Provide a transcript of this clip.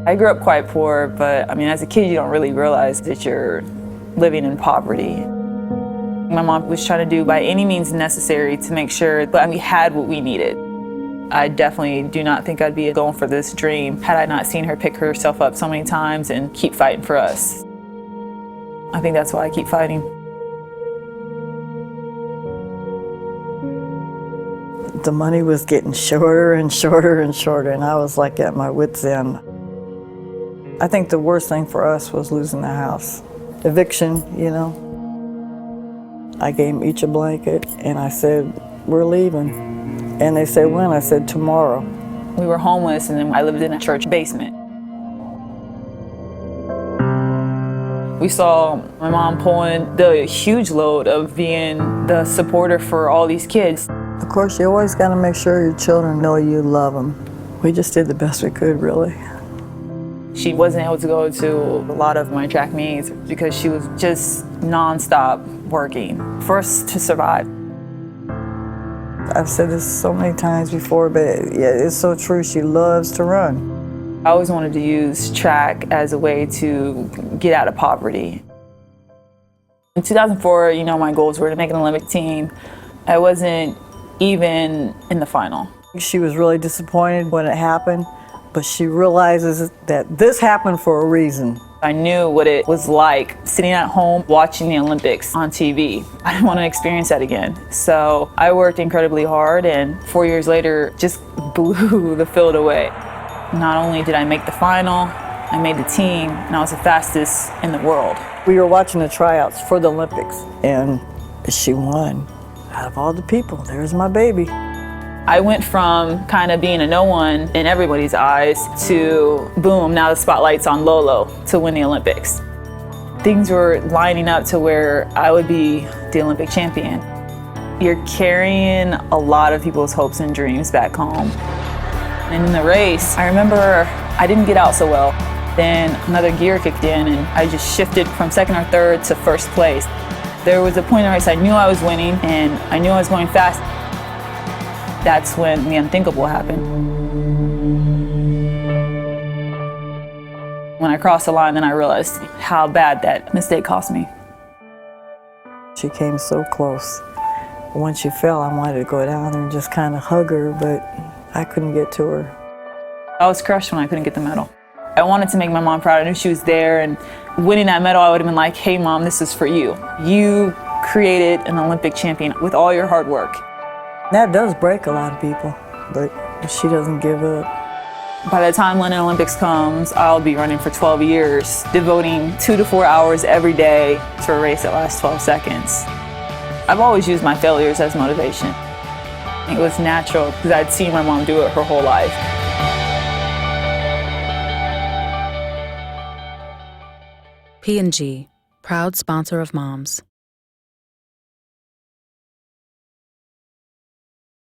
I grew up quite poor, but I mean, as a kid, you don't really realize that you're living in poverty. My mom was trying to do by any means necessary to make sure that we had what we needed. I definitely do not think I'd be going for this dream had I not seen her pick herself up so many times and keep fighting for us. I think that's why I keep fighting. The money was getting shorter and shorter and shorter, and I was like at my wit's end. I think the worst thing for us was losing the house. Eviction, you know. I gave them each a blanket, and I said, we're leaving. And they said, when? I said, tomorrow. We were homeless, and then I lived in a church basement. We saw my mom pulling the huge load of being the supporter for all these kids. Of course, you always got to make sure your children know you love them. We just did the best we could, really. She wasn't able to go to a lot of my track meets because she was just nonstop working for us to survive. I've said this so many times before, but yeah, it's so true. She loves to run. I always wanted to use track as a way to get out of poverty. In 2004, you know, my goals were to make an Olympic team. I wasn't even in the final. She was really disappointed when it happened, but she realizes that this happened for a reason. I knew what it was like sitting at home watching the Olympics on TV. I didn't want to experience that again. So I worked incredibly hard, and 4 years later just blew the field away. Not only did I make the final, I made the team, and I was the fastest in the world. We were watching the tryouts for the Olympics, and she won. Out of all the people, there's my baby. I went from kind of being a no one in everybody's eyes to boom, now the spotlight's on LOLO to win the Olympics. Things were lining up to where I would be the Olympic champion. You're carrying a lot of people's hopes and dreams back home. And in the race, I remember I didn't get out so well. Then another gear kicked in and I just shifted from second or third to first place. There was a point in the race I knew I was winning and I knew I was going fast. That's when the unthinkable happened. When I crossed the line, then I realized how bad that mistake cost me. She came so close. When she fell, I wanted to go down there and just kind of hug her, but I couldn't get to her. I was crushed when I couldn't get the medal. I wanted to make my mom proud. I knew she was there, and winning that medal, I would have been like, hey Mom, this is for you. You created an Olympic champion with all your hard work. That does break a lot of people, but she doesn't give up. By the time London Olympics comes, I'll be running for 12 years, devoting 2 to 4 hours every day to a race that lasts 12 seconds. I've always used my failures as motivation. It was natural because I'd seen my mom do it her whole life. P&G, proud sponsor of moms.